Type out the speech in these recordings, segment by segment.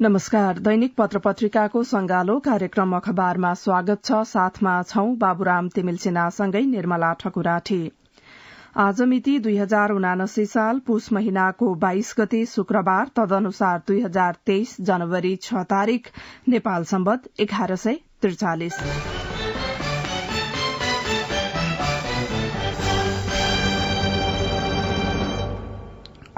नमस्कार। दैनिक पत्र पत्रिकाको संगालो कार्यक्रम अखबारमा स्वागत छ। साथमा छौं बाबुराम तिमिलसिनासँगै निर्मला ठकुराठी। आज मिति 2079 साल पुष महिनाको 22 गते शुक्रबार, तदनुसार 2023 जनवरी 6 तारिक, नेपाल सम्वत 1143।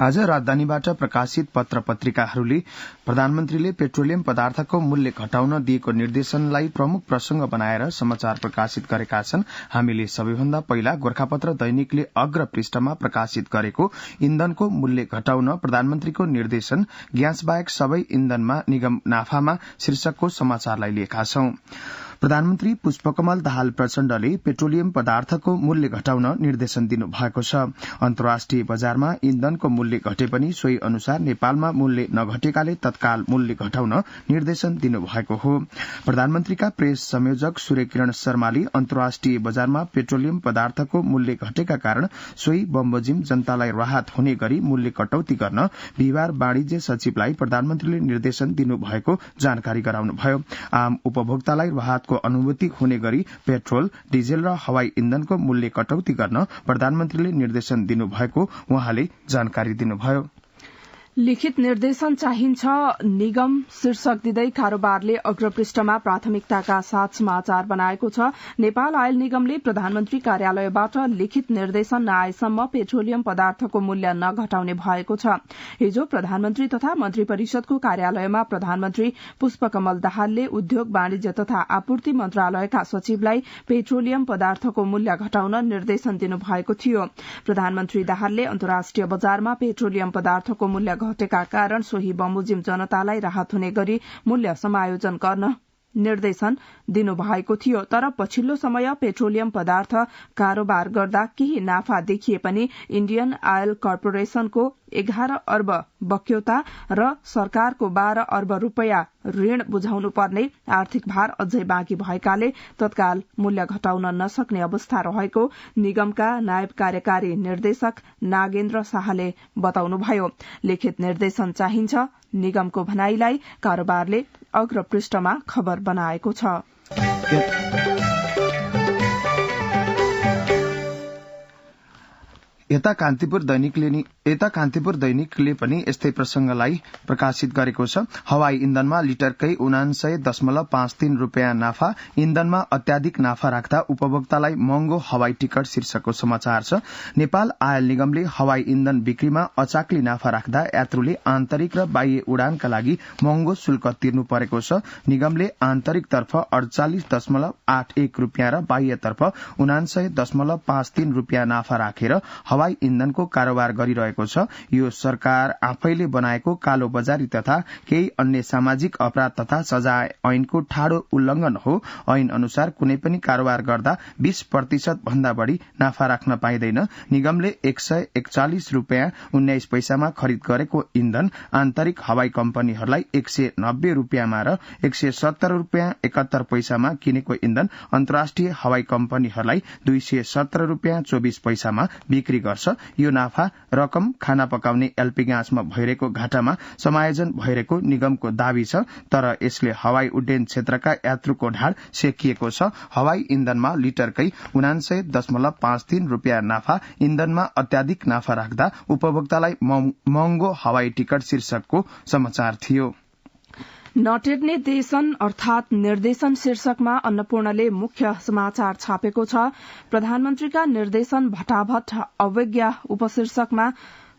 आज राजधानीबाट प्रकाशित पत्र पत्रिकाहरूले प्रधानमन्त्रीले पेट्रोलियम पदार्थको मूल्य घटाउन दिएको निर्देशनलाई प्रमुख प्रसंग बनाएर समाचार प्रकाशित गरेका छन्। हामीले सबैभन्दा पहिला गोरखापत्र दैनिकले अग्र पृष्ठमा प्रकाशित गरेको इन्धनको मूल्य घटाउन प्रधानमन्त्रीको निर्देशन, ग्यास बाहेक सबै इन्धनमा निगम नाफामा शीर्षकको समाचारलाई लिएका छौं। प्रधानमन्त्री पुष्पकमल दाहाल प्रचण्डले पेट्रोलियम पदार्थको मूल्य घटाउन निर्देशन दिनुभएको छ। अन्तर्राष्ट्रिय बजारमा इन्धनको मूल्य घटे पनि सोही अनुसार नेपालमा मूल्य नघटेकाले तत्काल मूल्य घटाउन निर्देशन दिनुभएको हो। प्रधानमन्त्रीका प्रेस संयोजक सूर्यकिरण शर्माले अन्तर्राष्ट्रिय बजारमा पेट्रोलियम पदार्थको मूल्य घटेका कारण सोही बमोजिम जनतालाई राहत हुने गरी मूल्य कटौती गर्न बिहिबार वाणिज्य सचिवलाई प्रधानमन्त्रीले निर्देशन दिनुभएको जानकारी गराउनुभयो। आम उपभोक्तालाई राहत को अनुभूति हुने गरी पेट्रोल, डिजेल र हवाई इन्धनको मूल्य कटौती गर्न प्रधानमन्त्रीले निर्देशन दिनुभएको उहाँले जानकारी दिनुभयो। लिखित निर्देशन चाहिन्छ निगम शीर्षक दिँदै कारोबारले अग्रपृष्ठमा प्राथमिकताका साथ समाचार बनाएको छ। नेपाल आयल निगमले प्रधानमन्त्री कार्यालयबाट लिखित निर्देशन नआएसम्म पेट्रोलियम पदार्थको मूल्य नघटाउने भएको छ। हिजो प्रधानमन्त्री तथा मन्त्री परिषदको कार्यालयमा प्रधानमन्त्री पुष्पकमल दाहालले उद्योग, वाणिज्य तथा आपूर्ति मन्त्रालयका सचिवलाई पेट्रोलियम पदार्थको मूल्य घटाउन निर्देशन दिनुभएको थियो। प्रधानमन्त्री दाहालले अन्तर्राष्ट्रिय बजारमा पेट्रोलियम पदार्थको मूल्य घटेका कारण सोही बमोजिम जनतालाई राहत हुने गरी मूल्य समायोजन गर्न निर्देशन दिनुभएको थियो। तर पछिल्लो समय पेट्रोलियम पदार्थ कारोबार गर्दा केही नाफा देखिए पनि इण्डियन आयल कर्पोरेशनको 11 अर्ब बक्यौता र सरकारको 12 अर्ब रूपियाँ ऋण बुझाउनु पर्ने आर्थिक भार अझै बाँकी भएकाले तत्काल मूल्य घटाउन नसक्ने अवस्था रहेको निगमका नायब कार्यकारी निर्देशक नागेन्द्र शाहले बताउनुभयो। लिखित निर्देशन चाहिन्छ निगमको भनाईलाई कारोबारले अग्रपृष्ठमा खबर बनाएको छ। यता कान्तिपुर दैनिकले पनि यस्तै प्रसंगलाई प्रकाशित गरेको छ। हवाई इन्धनमा लिटरकै 79.53 रूपियाँ नाफा, इन्धनमा अत्याधिक नाफा राख्दा उपभोक्तालाई महँगो हवाई टिकट शीर्षकको समाचार छ। नेपाल आयल निगमले हवाई इन्धन बिक्रीमा अचाक्ली नाफा राख्दा यात्रुले आन्तरिक र बाह्य उडानका लागि महँगो शुल्क तिर्नु परेको छ। निगमले आन्तरिकतर्फ 48.81 रूपियाँ र बाह्यतर्फ 79.53 रूपियाँ नाफा राखेर हवाई इन्धनको कारोबार गरिरहेको छ। यो सरकार आफैले बनाएको कालो बजारी तथा केही अन्य सामाजिक अपराध तथा सजाय ऐनको ठाडो उल्लंघन हो। ऐन अनुसार कुनै पनि कारोबार गर्दा 20% भन्दा बढ़ी नाफा राख्न पाइँदैन। निगमले 141 रूपियाँ 19 पैसामा खरिद गरेको इन्धन आन्तरिक हवाई कम्पनीहरूलाई 190 रूपियाँमा र 170 रूपियाँ 71 पैसामा किनेको इन्धन अन्तर्राष्ट्रिय हवाई कम्पनीहरूलाई 217 रूपियाँ 24 पैसामा बिक्री गर्छ। यो नाफा रकम खाना पकाउने एलपी ग्यासमा भइरहेको घाटामा समायोजन भइरहेको निगमको दावी छ। तर यसले हवाई उड्डयन क्षेत्रका यात्रुको ढाड सेकिएको छ। हवाई इन्धनमा लिटरकै 79.53 रूपियाँ नाफा, इन्धनमा अत्याधिक नाफा राख्दा उपभोक्तालाई महँगो हवाई टिकट शीर्षकको समाचार थियो। नटेर्ने देशन अर्थात निर्देशन शीर्षकमा अन्नपूर्णले मुख्य समाचार छापेको छ। प्रधानमन्त्रीका निर्देशन भटाभट अवज्ञा उपशीर्षकमा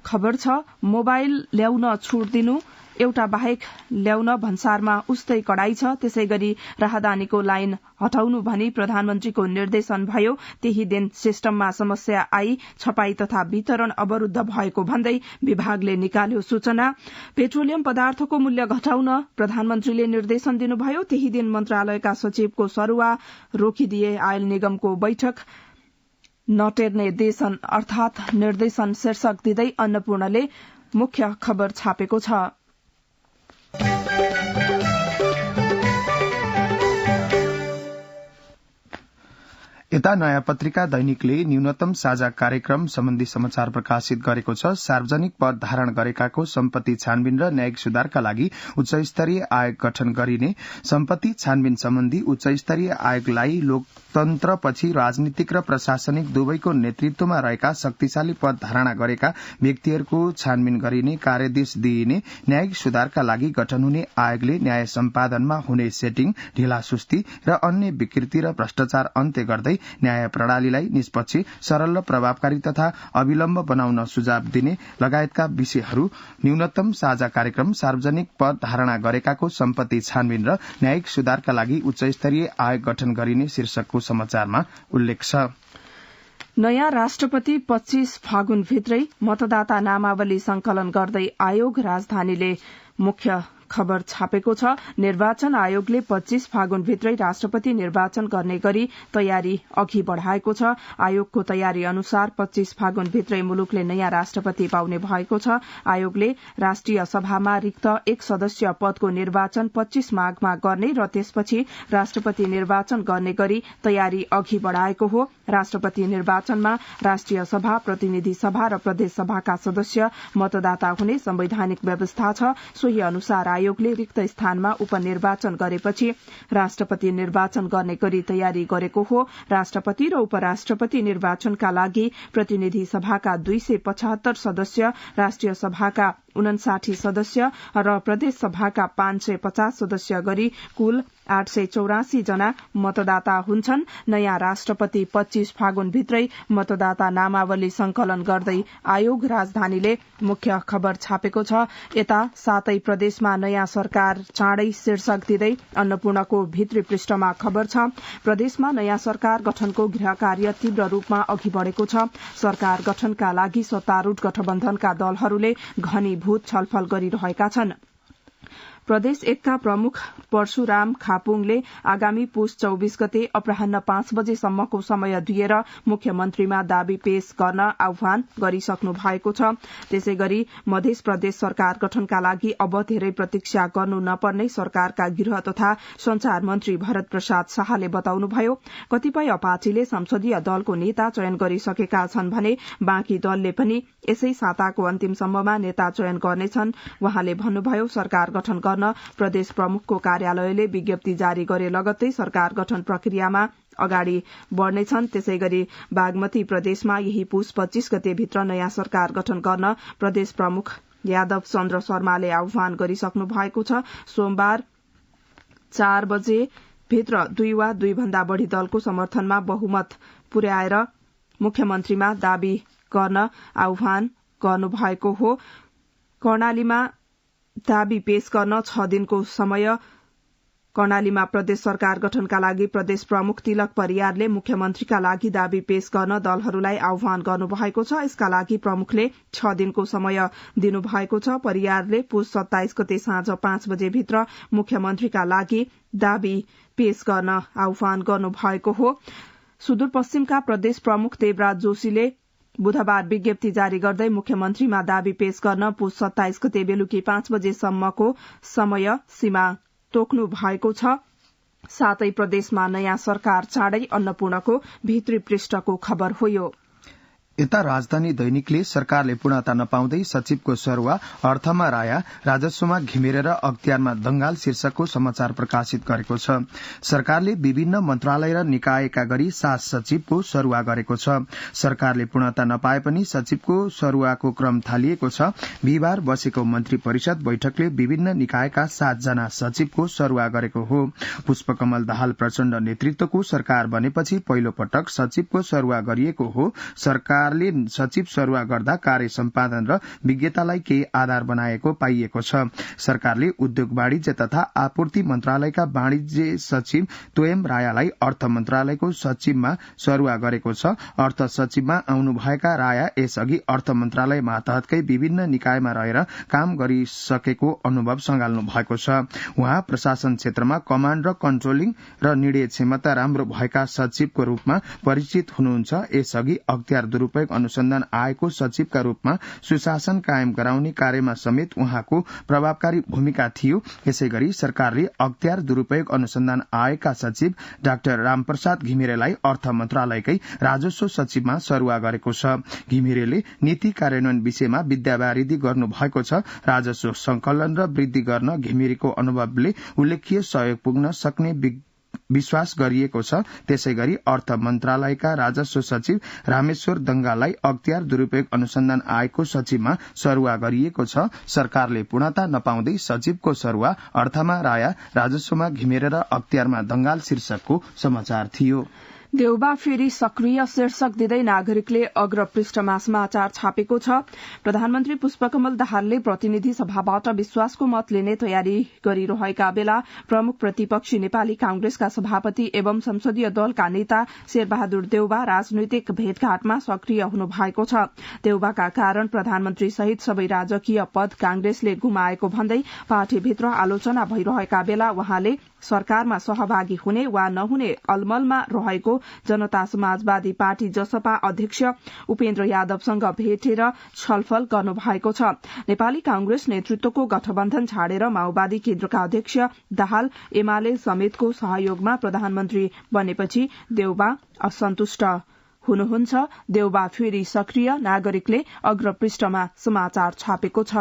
खबर छ। मोबाइल ल्याउन छूट दिनु, एउटा बाहेक ल्याउन भन्सारमा उस्तै कडाई छ। त्यसै गरी राहदानीको लाइन हटाउनु भनी प्रधानमन्त्रीको निर्देशन भयो। त्यही दिन सिस्टममा समस्या आई, छपाई तथा वितरण अवरूद्ध भएको भन्दै विभागले निकाल्यो सूचना। पेट्रोलियम पदार्थको मूल्य घटाउन प्रधानमन्त्रीले निर्देशन दिनुभयो। त्यही दिन मन्त्रालयका सचिवको सरुवा रोकिदिए आयल निगमको बैठक। नटेर्ने देशन अर्थात निर्देशन शीर्षक दिँदै अन्नपूर्णले मुख्य खबर छापेको छ। यता नयाँ पत्रिका दैनिकले न्यूनतम साझा कार्यक्रम सम्बन्धी समाचार प्रकाशित गरेको छ। सार्वजनिक पद धारण गरेकाको सम्पत्ति छानबिन र न्यायिक सुधारका लागि उच्च स्तरीय आयोग गठन गरिने। सम्पत्ति छानबिन सम्बन्धी उच्च स्तरीय आयोगलाई लोकतन्त्रपछि राजनीतिक र प्रशासनिक दुवैको नेतृत्वमा रहेका शक्तिशाली पद धारणा गरेका व्यक्तिहरूको छानबिन गरिने कार्यदेश दिइने। न्यायिक सुधारका लागि गठन हुने आयोगले न्याय सम्पादनमा हुने सेटिङ, ढिलासुस्ती र अन्य विकृति र भ्रष्टाचार अन्त्य गर्दै न्याय प्रणालीलाई निष्पक्ष, सरल र प्रभावकारी तथा अविलम्ब बनाउन सुझाव दिने लगायतका विषयहरू न्यूनतम साझा कार्यक्रम, सार्वजनिक पद धारणा गरेकाको सम्पत्ति छानबिन र न्यायिक सुधारका लागि उच्च स्तरीय आयोग गठन गरिने शीर्षकको समाचारमा उल्लेख छ। नयाँ राष्ट्रपति 25 फागुनभित्रै मतदाता नामावली संकलन गर्दै आयोग, राजधानीले मुख्य खबर छापेको छ। निर्वाचन आयोगले 25 फागुनभित्रै राष्ट्रपति निर्वाचन गर्ने गरी तयारी अघि बढ़ाएको छ। आयोगको तयारी अनुसार 25 फागुनभित्रै मुलुकले नयाँ राष्ट्रपति पाउने भएको छ। आयोगले राष्ट्रिय सभामा रिक्त 1 सदस्य पदको निर्वाचन 25 माघमा गर्ने र त्यसपछि राष्ट्रपति निर्वाचन गर्ने गरी तयारी अघि बढ़ाएको हो। राष्ट्रपति निर्वाचनमा राष्ट्रिय सभा, प्रतिनिधि सभा र प्रदेश सभाका सदस्य मतदाता हुने संवैधानिक व्यवस्था छ। सोही अनुसार आयोगले रिक्त स्थानमा उपनिर्वाचन गरेपछि राष्ट्रपति निर्वाचन गर्ने गरी तयारी गरेको हो। राष्ट्रपति र उपराष्ट्रपति निर्वाचनका लागि प्रतिनिधि सभाका 275 सदस्य, राष्ट्रिय सभाका 59 सदस्य र प्रदेश सभाका 550 सदस्य गरी कुल 884 जना मतदाता हुन्छन्। नयाँ राष्ट्रपति 25 फागुनभित्रै मतदाता नामावली संकलन गर्दै आयोग, राजधानीले मुख्य खबर छापेको छ। यता 7 प्रदेशमा नयाँ सरकार चाँडै शीर्षक दिँदै अन्नपूर्णको भित्री पृष्ठमा खबर छ। प्रदेशमा नयाँ सरकार गठनको गृह कार्य तीव्र रूपमा अघि बढ़ेको छ। सरकार गठनका लागि सत्तारूढ़ गठबन्धनका दलहरूले घनीभूत छलफल गरिरहेका छन्। प्रदेश 1 का प्रमुख परशुराम खापुङले आगामी पुष 24 गते अपराह्न 5 बजेसम्मको समय दिएर मुख्यमन्त्रीमा दावी पेश गर्न आह्वान गरिसक्नु भएको छ। त्यसैगरी मध्य प्रदेश सरकार गठनका लागि अब धेरै प्रतीक्षा गर्नु नपर्ने सरकारका गृह तथा संचार मन्त्री भरत प्रसाद शाहले बताउनुभयो। कतिपय पार्टीले संसदीय दलको नेता चयन गरिसकेका छन् भने बाँकी दलले पनि यसै साताको अन्तिमसम्ममा नेता चयन गर्नेछन्। उहाँले भन्नुभयो, सरकार गठन गर्न प्रदेश प्रमुखको कार्यालयले विज्ञप्ति जारी गरे लगत्तै सरकार गठन प्रक्रियामा अगाडि बढ़नेछन्। त्यसैगरी बागमती प्रदेशमा यही पुष 25 गते भित्र नयाँ सरकार गठन गर्न प्रदेश प्रमुख यादव चन्द्र शर्माले आह्वान गरिसक्नु भएको छ। सोमबार 4 बजे भित्र 2 वा 2 भन्दा बढ़ी दलको समर्थनमा बहुमत पुर्याएर मुख्यमन्त्रीमा दावी गर्न आह्वान गर्नुभएको हो। कर्णालीमा दावी पेश गर्न 6 दिनको समय। कर्णालीमा प्रदेश सरकार गठनका लागि प्रदेश प्रमुख तिलक परियारले मुख्यमन्त्रीका लागि दावी पेश गर्न दलहरूलाई आह्वान गर्नुभएको छ। यसका लागि प्रमुखले 6 दिनको समय दिनुभएको छ। परियारले पुष 27 गते साँझ 5 बजे भित्र मुख्यमन्त्रीका लागि दावी पेश गर्न आह्वान गर्नुभएको हो। सुदूरपश्चिमका प्रदेश प्रमुख देवराज जोशीले बुधबार विज्ञप्ति जारी गर्दै मुख्यमन्त्रीमा दावी पेश गर्न पुष 27 गते बेलुकी 5 बजेसम्मको समय सीमा तोक्नु भएको छ। 7 प्रदेशमा नयाँ सरकार चाँडै अन्नपूर्णको भित्री पृष्ठको खबर हो यो। यता राजधानी दैनिकले सरकारले पूर्णता नपाउँदै सचिवको सरुवा, अर्थमा राया, राजस्वमा घिमिर र अख्तियारमा दंगाल शीर्षकको समाचार प्रकाशित गरेको छ। सरकारले विभिन्न मन्त्रालय र निकायका गरी 7 सचिवको सरुवा गरेको छ। सरकारले पूर्णता नपाए पनि सचिवको सरुवाको क्रम थालिएको छ। बिहिबार बसेको मन्त्री परिषद बैठकले विभिन्न निकायका 7 जना सचिवको सरुवा गरेको हो। पुष्पकमल दाहाल प्रचण्ड नेतृत्वको सरकार बनेपछि पहिलो पटक सचिवको सरुवा गरिएको हो। सरकारले सचिव सरुवा गर्दा कार्य सम्पादन र विज्ञतालाई केही आधार बनाएको पाइएको छ। सरकारले उद्योग वाणिज्य तथा आपूर्ति मन्त्रालयका वाणिज्य सचिव तोयम रायालाई अर्थ मन्त्रालयको सचिवमा सरुवा गरेको छ। अर्थ सचिवमा आउनुभएका राया यसअघि अर्थ मन्त्रालय मातहतकै विभिन्न निकायमा रहेर काम गरिसकेको अनुभव सँगाल्नु भएको छ। उहाँ प्रशासन क्षेत्रमा कमाण्ड र कन्ट्रोलिङ र निर्णय क्षमता राम्रो भएका सचिवको रूपमा परिचित हुनुहुन्छ। यसअघि अख्तियार दुरूपयोग दुरूपयोग अनुसन्धान आयोगको सचिवका रूपमा सुशासन कायम गराउने कार्यमा समेत उहाँको प्रभावकारी भूमिका थियो। यसैगरी सरकारले अख्तियार दुरूपयोग अनुसन्धान आयोगका सचिव डाक्टर रामप्रसाद घिमिरेलाई अर्थ मन्त्रालयकै राजस्व सचिवमा सरुवा गरेको छ। घिमिरेले नीति कार्यान्वयन विषयमा विद्यावारिधि गर्नु भएको छ। राजस्व संकलन र वृद्धि गर्न घिमिरेको अनुभवले उल्लेख्य सहयोग पुग्न सक्ने विश्वास गरिएको छ। त्यसैगरी अर्थ मन्त्रालयका राजस्व सचिव रामेश्वर दंगालाई अख्तियार दुरूपयोग अनुसन्धान आयोगको सचिवमा सरुवा गरिएको छ। सरकारले पूर्णता नपाउँदै सचिवको सरुवा अर्थमा राया, राजस्वमा घिमिरे र अख्तियारमा दंगाल शीर्षकको समाचार थियो। देउबा फेरि सक्रिय शीर्षक दिँदै नागरिकले अग्र पृष्ठमा समाचार छापेको छ। प्रधानमन्त्री पुष्पकमल दाहालले प्रतिनिधि सभाबाट विश्वासको मत लिने तयारी गरिरहेका बेला प्रमुख प्रतिपक्षी नेपाली कांग्रेसका सभापति एवं संसदीय दलका नेता शेरबहादुर देउबा राजनैतिक भेटघाटमा सक्रिय हुनु भएको छ। देउबाका कारण प्रधानमन्त्री सहित सबै राजकीय पद कांग्रेसले गुमाएको भन्दै पार्टीभित्र आलोचना भइरहेका बेला उहाँले सरकारमा सहभागी हुने वा नहुने अलमलमा रहेको जनता समाजवादी पार्टी जसपा अध्यक्ष उपेन्द्र यादवसँग भेटेर छलफल गर्नुभएको छ। नेपाली कांग्रेस नेतृत्वको गठबन्धन छाडेर माओवादी केन्द्रका अध्यक्ष दाहाल एमाले समेतको सहयोगमा प्रधानमन्त्री बनेपछि देउबा असन्तुष्ट हुनुहुन्छ। देउबा फेरि सक्रिय, नागरिकले अग्रपृष्ठमा समाचार छापेको छ।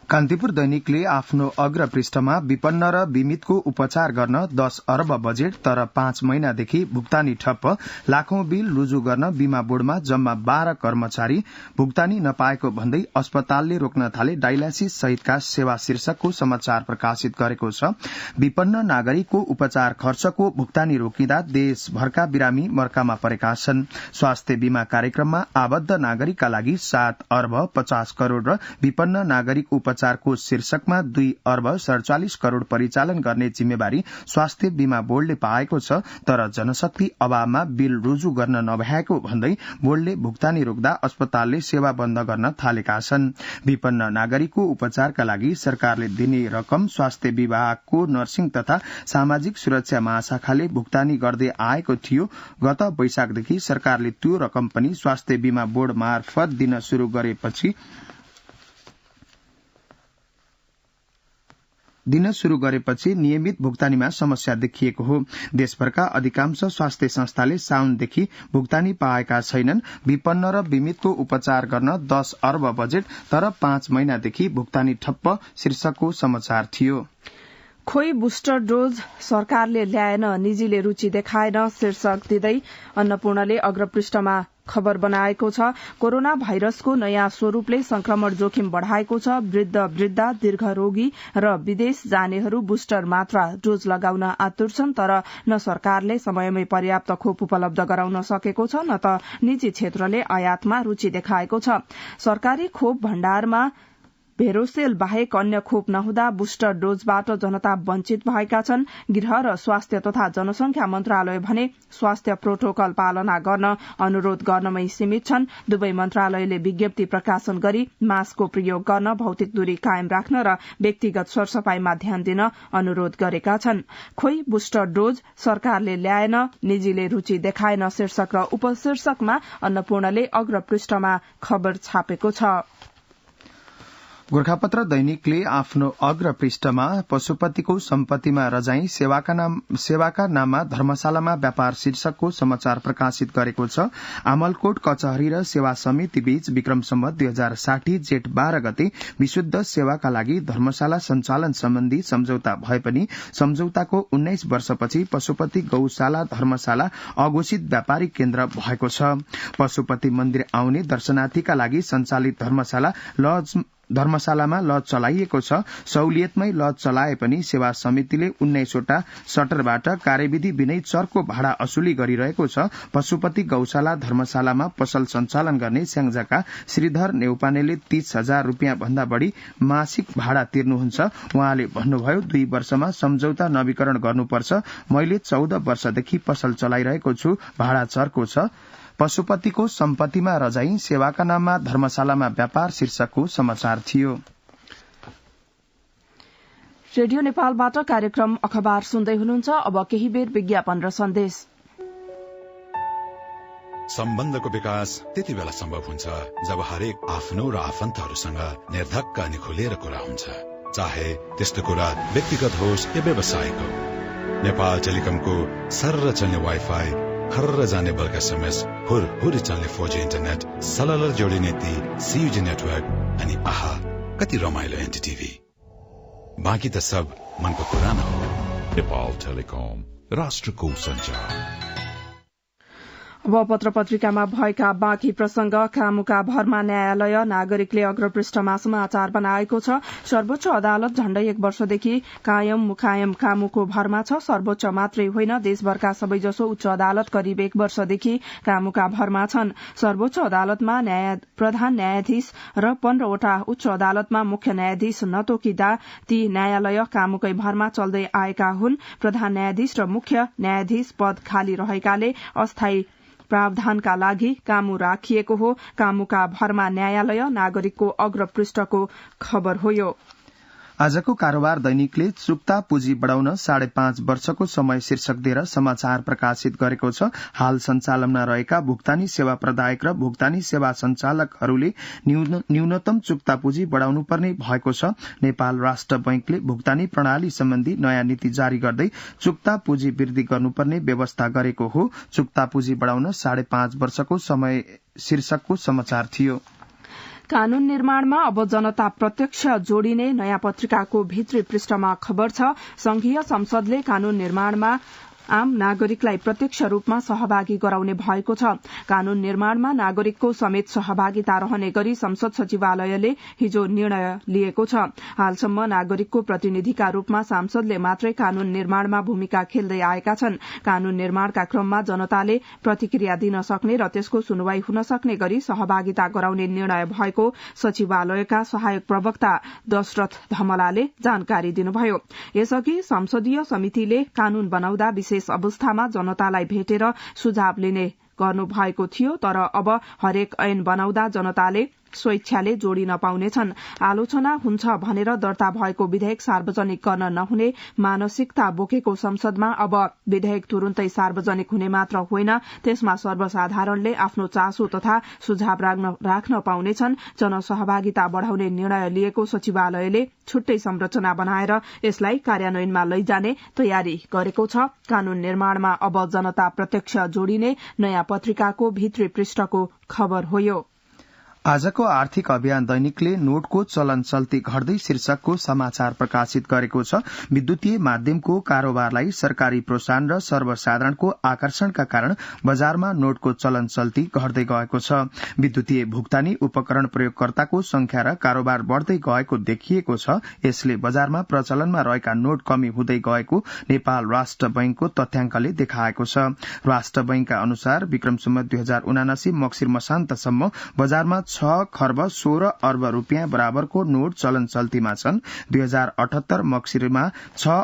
कान्तिपुर दैनिकले आफ्नो अग्र पृष्ठमा विपन्न र बीमितको उपचार गर्न 10 अर्ब बजेट तर 5 महिनादेखि भुक्तानी ठप्प, लाखौं बिल रुजु गर्न बीमा बोर्डमा जम्मा 12 कर्मचारी भुक्तानी नपाएको भन्दै अस्पतालले रोक्न थाले डायलासिस सहितका सेवा शीर्षकको समाचार प्रकाशित गरेको छ। विपन्न नागरिकको उपचार खर्चको भुक्तानी रोकिँदा देशभरका बिरामी मर्कामा परेका छन्। स्वास्थ्य बीमा कार्यक्रममा आबद्ध नागरिकका लागि 7 अर्ब 50 करोड़ र विपन्न नागरिक उपचारको शीर्षकमा 2 अर्ब 47 करोड़ परिचालन गर्ने जिम्मेवारी स्वास्थ्य बीमा बोर्डले पाएको छ। तर जनशक्ति अभावमा बिल रुजु गर्न नभएको भन्दै बोर्डले भुक्तानी रोक्दा अस्पतालले सेवा बन्द गर्न थालेका छन्। विपन्न नागरिकको उपचारका लागि सरकारले दिने रकम स्वास्थ्य विभागको नर्सिङ तथा सामाजिक सुरक्षा महाशाखाले भुक्तानी गर्दै आएको थियो। गत वैशाखदेखि सरकारले त्यो रकम पनि स्वास्थ्य बीमा बोर्ड मार्फत दिन शुरू गरेपछि नियमित भुक्तानीमा समस्या देखिएको हो। देशभरका अधिकांश स्वास्थ्य संस्थाले साउनदेखि भुक्तानी पाएका छैनन्। विपन्न र बीमितको उपचार गर्न 10 अर्ब बजेट तर 5 महिनादेखि भुक्तानी ठप्प शीर्षकको समाचार थियो। खोइ बुस्टर डोज सरकारले ल्याएन, निजीले रुचि देखाएन शीर्षक दिँदै अन्नपूर्णले अग्रपृष्ठमा खबर बनाएको छ। कोरोना भाइरसको नयाँ स्वरूपले संक्रमण जोखिम बढ़ाएको छ। वृद्धा, दीर्घरोगी र विदेश जानेहरू बुस्टर मात्रा डोज लगाउन आतुर छन्, तर न सरकारले समयमै पर्याप्त खोप उपलब्ध गराउन सकेको छ, न त निजी क्षेत्रले आयातमा रुचि देखाएको छ। सरकारी खोप भण्डारमा भेरोसेल बाहेक अन्य खोप नहुँदा बुस्टर डोजबाट जनता वञ्चित भएका छन्। गृह र स्वास्थ्य तथा जनसंख्या मन्त्रालय भने स्वास्थ्य प्रोटोकल पालना गर्न अनुरोध गर्नमै सीमित छन्। दुवै मन्त्रालयले विज्ञप्ति प्रकाशन गरी मास्कको प्रयोग गर्न, भौतिक दूरी कायम राख्न र व्यक्तिगत सरसफाईमा ध्यान दिन अनुरोध गरेका छन्। खोइ बुस्टर डोज सरकारले ल्याएन, निजीले रुचि देखाएन शीर्षक र उपशीर्षकमा अन्नपूर्णले अग्रपृष्ठमा खबर छापेको छ। गोर्खापत्र दैनिकले आफ्नो अग्र पृष्ठमा पशुपतिको सम्पत्तिमा रजाई, सेवाका नाममा धर्मशालामा व्यापार शीर्षकको समाचार प्रकाशित गरेको छ। आमलकोट कचहरी र सेवा समिति बीच विक्रम सम्वत 2060 जेठ 12 गते विशुद्ध सेवाका लागि धर्मशाला सञ्चालन सम्बन्धी सम्झौता भए पनि सम्झौताको 19 वर्षपछि पशुपति गौशाला धर्मशाला अघोषित व्यापारिक केन्द्र भएको छ। पशुपति मन्दिर आउने दर्शनार्थीका लागि सञ्चालित धर्मशालामा लज चलाइएको छ। सहुलियतमै लज चलाए पनि सेवा समितिले 19 वटा सटरबाट कार्यविधि बिनै चर्को भाडा असुली गरिरहेको छ। पशुपति गौशाला धर्मशालामा पसल सञ्चालन गर्ने स्याङ्जाका श्रीधर नेउपानेले 30,000 रुपियाँ भन्दा बढ़ी मासिक भाडा तिर्नुहुन्छ। उहाँले भन्नुभयो, 2 वर्षमा सम्झौता नवीकरण गर्नुपर्छ। मैले 14 वर्षदेखि पसल चलाइरहेको छु, भाडा चर्को छ। पशुपतिको सम्पत्तिमा रजाई, सेवाका नाममा धर्मशालामा व्यापार शीर्षकको समाचार थियो। रेडियो नेपालबाट कार्यक्रम अखबार सुन्दै हुनुहुन्छ। अब केही बेर विज्ञापन र सन्देश। सम्बन्धको विकास त्यति बेला सम्भव हुन्छ जब हरेक आफ्नो र आफन्तहरूसँग निर्धक्क अनि खुलेर कुरा हुन्छ, चाहे त्यस्तो कुरा व्यक्तिगत होस् या व्यवसायिक हो। नेपाल टेलिकमको सर्र चल्ने वाइफाई, खर्र जाने बल्क एसएमएस, हुर चल्ने 4G इन्टरनेट, सललर जोडिने ती CUG नेटवर्क अनि आहा कति रमाइलो एनटीटीभी। बाँकी त सब मनको कुरा न हो। नेपाल टेलिकम, राष्ट्रको सञ्चार। अब पत्र पत्रिकामा भएका बाँकी प्रसंग। कामुका भरमा न्यायालय नागरिकले अग्रपृष्ठमा समाचार बनाएको छ। सर्वोच्च अदालत झण्डै 1 वर्षदेखि कायम मुकायम कामुको भरमा छ। सर्वोच्च मात्रै होइन, देशभरका सबैजसो उच्च अदालत करिब 1 वर्षदेखि कामुका भरमा छन्। सर्वोच्च अदालतमा प्रधान न्यायाधीश र 15वटा उच्च अदालतमा मुख्य न्यायाधीश नतोकिदा ती न्यायालय कामुकै भरमा चल्दै आएका हुन्। प्रधान न्यायाधीश र मुख्य न्यायाधीश पद खाली रहेकाले अस्थायी प्रावधानका लागि कामु राखिएको हो। कामुका भरमा न्यायालय नागरिकको अग्रपृष्ठको खबर हो यो। आजको कारोबार दैनिकले चुक्ता पुँजी बढ़ाउन 5.5 वर्षको समय शीर्षक दिएर समाचार प्रकाशित गरेको छ। हाल सञ्चालनमा रहेका भुक्तानी सेवा प्रदायक र भुक्तानी सेवा संचालकहरूले न्यूनतम चुक्ता पुँजी बढ़ाउनु पर्ने भएको छ। नेपाल राष्ट्र बैंकले भुक्तानी प्रणाली सम्बन्धी नयाँ नीति जारी गर्दै चुक्ता पुँजी वृद्धि गर्नुपर्ने व्यवस्था गरेको हो। चुक्ता पुँजी बढ़ाउन 5.5 वर्षको समय शीर्षकको समाचार थियो। कानून निर्माणमा अब जनता प्रत्यक्ष जोडिने नयाँ पत्रिकाको भित्री पृष्ठमा खबर छ। संघीय संसदले कानून निर्माणमा आम नागरिकलाई प्रत्यक्ष रूपमा सहभागी गराउने भएको छ। कानून निर्माणमा नागरिकको समेत सहभागिता रहने गरी संसद सचिवालयले हिजो निर्णय लिएको छ। हालसम्म नागरिकको प्रतिनिधिका रूपमा सांसदले मात्रै कानून निर्माणमा भूमिका खेल्दै आएका छन्। कानून निर्माणका क्रममा जनताले प्रतिक्रिया दिन सक्ने र त्यसको सुनवाई हुन सक्ने गरी सहभागिता गराउने निर्णय भएको सचिवालयका सहायक प्रवक्ता दशरथ धमलाले जानकारी दिनुभयो। यसअघि संसदीय समितिले कानून बनाउँदा विशेष अवस्थामा जनतालाई भेटेर सुझाव लिने गर्नु भएको थियो, तर अब हरेक ऐन बनाउँदा जनताले स्वेच्छाले जोडिन पाउनेछन्। आलोचना हुन्छ भनेर दर्ता भएको विधेयक सार्वजनिक गर्न नहुने मानसिकता बोकेको संसदमा अब विधेयक तुरुन्तै सार्वजनिक हुने मात्र होइन, त्यसमा सर्वसाधारणले आफ्नो चासो तथा सुझाव राख्न पाउनेछन्। जनसहभागिता बढ़ाउने निर्णय लिएको सचिवालयले छुट्टै संरचना बनाएर यसलाई कार्यान्वयनमा लैजाने तयारी गरेको छ। कानून निर्माणमा अब जनता प्रत्यक्ष जोडिने नयाँ पत्रिकाको भित्री पृष्ठको खबर हो यो। आजको आर्थिक अभियान दैनिकले नोटको चलन चल्ती घट्दै शीर्षकको समाचार प्रकाशित गरेको छ। विद्युतीय माध्यमको कारोबारलाई सरकारी प्रोत्साहन र सर्वसाधारणको आकर्षणका कारण बजारमा नोटको चलन चल्ती घट्दै गएको छ। विद्युतीय भुक्तानी उपकरण प्रयोगकर्ताको संख्या र कारोबार बढ़दै गएको देखिएको छ। यसले बजारमा प्रचलनमा रहेका नोट कमी हुँदै गएको नेपाल राष्ट्र बैंकको तथ्याङ्कले देखाएको छ। राष्ट्र बैंकका अनुसार विक्रम सम्वत 2079 मक्सिर मसान्तसम्म बजारमा 6 खर्ब 16 अर्ब रूपियाँ बराबरको नोट चलन चल्तीमा छन्। 2078 मक्सिरमा 6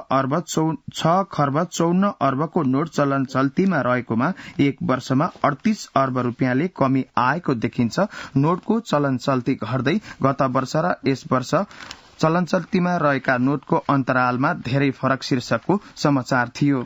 खर्ब 54 अर्बको नोट चलन चल्तीमा रहेकोमा एक वर्षमा 38 अर्ब रूपियाँले कमी आएको देखिन्छ। नोटको चलन चल्ती घट्दै गत वर्ष र यस वर्ष चलन चल्तीमा रहेका नोटको अन्तरालमा धेरै फरक शीर्षकको समाचार थियो।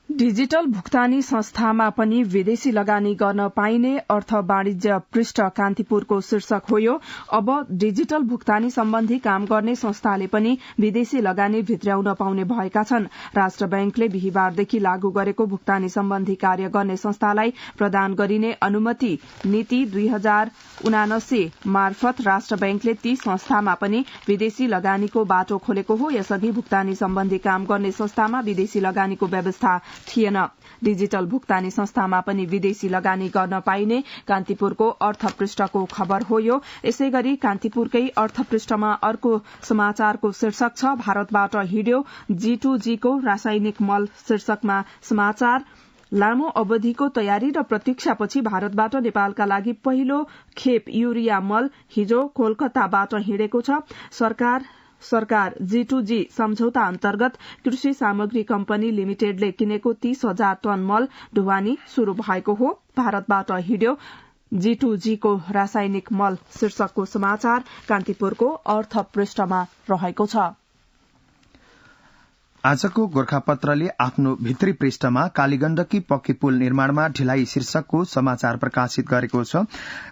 डिजिटल भुक्तानी संस्थामा पनि विदेशी लगानी गर्न पाइने अर्थ वाणिज्य पृष्ठ कान्तिपुरको शीर्षक हो यो। अब डिजिटल भुक्तानी सम्बन्धी काम गर्ने संस्थाले पनि विदेशी लगानी भित्र्याउन पाउने भएका छन्। राष्ट्र बैंकले बिहीबारदेखि लागू गरेको भुक्तानी सम्बन्धी कार्य गर्ने संस्थालाई प्रदान गरिने अनुमति नीति 2079 मार्फत राष्ट्र बैंकले ती संस्थामा पनि विदेशी लगानीको बाटो खोलेको हो। यसअघि भुक्तानी सम्बन्धी काम गर्ने संस्थामा विदेशी लगानीको व्यवस्था थिएन। डिजिटल भुक्तानी संस्थामा पनि विदेशी लगानी गर्न पाइने कान्तिपुरको अर्थ पृष्ठको खबर हो यो। यसैगरी कान्तिपुरकै अर्थ पृष्ठमा अर्को समाचारको शीर्षक छ, भारतबाट हिड्यो G2G को रासायनिक मल। शीर्षकमा समाचार, लामो अवधिको तयारी र प्रतीक्षापछि भारतबाट नेपालका लागि पहिलो खेप युरिया मल हिजो कोलकाताबाट हिँडेको छ। सरकार G2G सम्झौता अन्तर्गत कृषि सामग्री कम्पनी लिमिटेडले किनेको 30,000 टन मल ढुवानी शुरू भएको हो। भारतबाट हिड्यो G2G को रासायनिक मल शीर्षकको समाचार कान्तिपुरको अर्थ पृष्ठमा रहेको छ। आजको गोर्खापत्रले आफ्नो भित्री पृष्ठमा कालीगण्डकी पक्की पुल निर्माणमा ढिलाइ शीर्षकको समाचार प्रकाशित गरेको छ।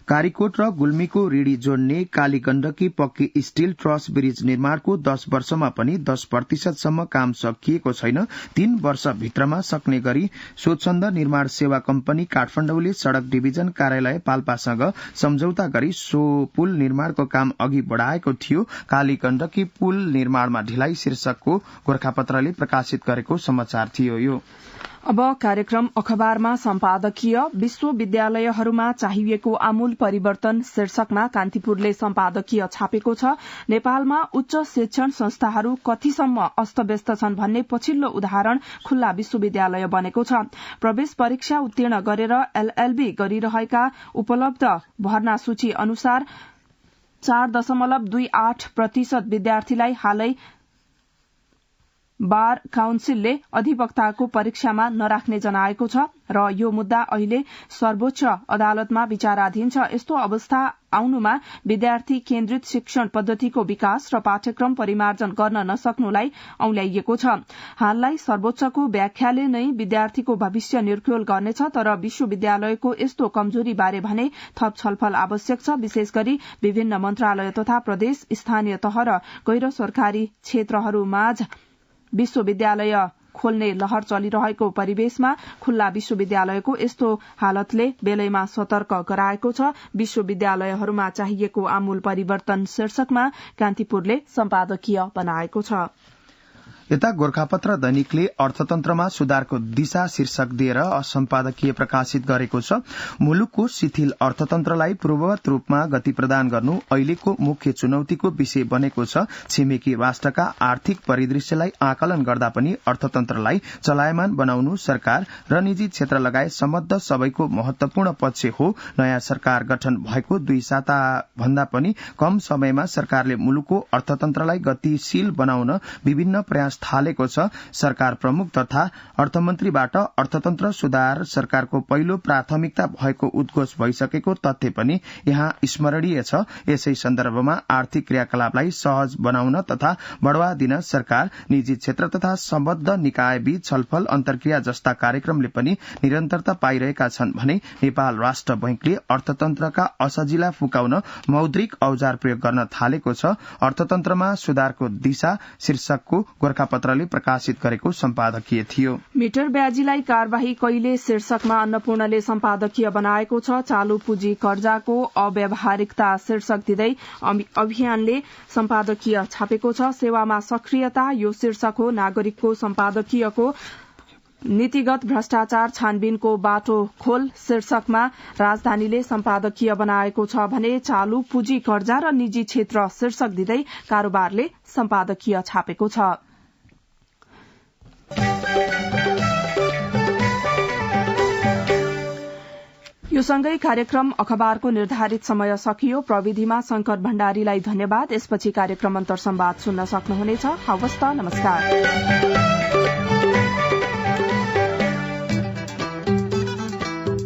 कारीकोट र गुल्मीको ऋणी जोड्ने कालीगण्डकी पक्की स्टील ट्रस ब्रिज निर्माणको 10 वर्षमा पनि 10% सम्म काम सकिएको छैन। 3 वर्षभित्रमा सक्ने गरी स्वच्छन्द निर्माण सेवा कम्पनी काठमाडौँले सड़क डिभिजन कार्यालय पाल्पासँग सम्झौता गरी सो पुल निर्माणको काम अघि बढ़ाएको थियो। कालीगण्डकी पुल निर्माणमा ढिलाइ शीर्षकको गोर्खापत्र प्रकाशित गरेको समाचार थियो यो। अब कार्यक्रम अखबारमा सम्पादकीय विश्वविद्यालयहरूमा चाहिएको आमूल परिवर्तन शीर्षकमा कान्तिपुरले सम्पादकीय छापेको छ। नेपालमा उच्च शिक्षण संस्थाहरू कतिसम्म अस्तव्यस्त छन् भन्ने पछिल्लो उदाहरण खुल्ला विश्वविद्यालय बनेको छ। प्रवेश परीक्षा उत्तीर्ण गरेर एलएलबी गरिरहेका उपलब्ध भर्ना सूची अनुसार 4.28% विद्यार्थीलाई हालै बार काउन्सिलले अधिवक्ताको परीक्षामा नराख्ने जनाएको छ र यो मुद्दा अहिले सर्वोच्च अदालतमा विचाराधीन छ। यस्तो अवस्था आउनुमा विद्यार्थी केन्द्रित शिक्षण पद्धतिको विकास र पाठ्यक्रम परिमार्जन गर्न नसक्नुलाई औल्याइएको छ। हाललाई सर्वोच्चको व्याख्याले नै विद्यार्थीको भविष्य निर्क्योल गर्नेछ, तर विश्वविद्यालयको यस्तो कमजोरी बारे भने थप छलफल आवश्यक छ। विशेष गरी विभिन्न मन्त्रालय तथा प्रदेश, स्थानीय तह र गैर सरकारी क्षेत्रहरूमाझ विश्वविद्यालय खोल्ने लहर चलिरहेको परिवेशमा खुल्ला विश्वविद्यालयको यस्तो हालतले बेलैमा सतर्क गराएको छ। विश्वविद्यालयहरूमा चाहिएको आमूल परिवर्तन शीर्षकमा कान्तिपुरले सम्पादकीय बनाएको छ। यता गोर्खापत्र दैनिकले अर्थतन्त्रमा सुधारको दिशा शीर्षक दिएर सम्पादकीय प्रकाशित गरेको छ। मुलुकको शिथिल अर्थतन्त्रलाई पूर्ववत रूपमा गति प्रदान गर्नु अहिलेको मुख्य चुनौतीको विषय बनेको छ। छिमेकी राष्ट्रका आर्थिक परिदृश्यलाई आकलन गर्दा पनि अर्थतन्त्रलाई चलायमान बनाउनु सरकार र निजी क्षेत्र लगायत सम्बद्ध सबैको महत्वपूर्ण पक्ष हो। नयाँ सरकार गठन भएको 2 साता भन्दा पनि कम समयमा सरकारले मुलुकको अर्थतन्त्रलाई गतिशील बनाउन विभिन्न प्रयास थालेको छ। सरकार प्रमुख तथा अर्थमन्त्रीबाट अर्थतन्त्र सुधार सरकारको पहिलो प्राथमिकता भएको उद्घोष भइसकेको तथ्य पनि यहाँ स्मरणीय छ। यसै सन्दर्भमा आर्थिक क्रियाकलापलाई सहज बनाउन तथा बढ़ावा दिन सरकार, निजी क्षेत्र तथा सम्बद्ध निकायबीच छलफल, अन्तर्क्रिया जस्ता कार्यक्रमले पनि निरन्तरता पाइरहेका छन् भने नेपाल राष्ट्र बैंकले अर्थतन्त्रका असजिला फुकाउन मौद्रिक औजार प्रयोग गर्न थालेको छ। अर्थतन्त्रमा सुधारको दिशा शीर्षकको गोर्खापत्रले प्रकाशित गरेको सम्पादकीय थियो। मिटर ब्याजीलाई कार्यवाही कहिले शीर्षकमा अन्नपूर्णले सम्पादकीय बनाएको छ। चालू पुँजी कर्जाको अव्यावहारिकता शीर्षक दिँदै अभियानले सम्पादकीय छापेको छ। सेवामा सक्रियता यो शीर्षक हो। नागरिकको सम्पादकीयको नीतिगत भ्रष्टाचार छानबिनको बाटो खोल शीर्षकमा राजधानीले सम्पादकीय बनाएको छ भने चालू पुँजी कर्जा र निजी क्षेत्र शीर्षक दिँदै कारोबारले सम्पादकीय छापेको छ। यो सँगै कार्यक्रम अखबारको निर्धारित समय सकियो। प्रविधिमा शंकर भण्डारीलाई धन्यवाद। यसपछि कार्यक्रम अन्तर संवाद सुन्न सक्नुहुनेछ। हवस् त, नमस्कार।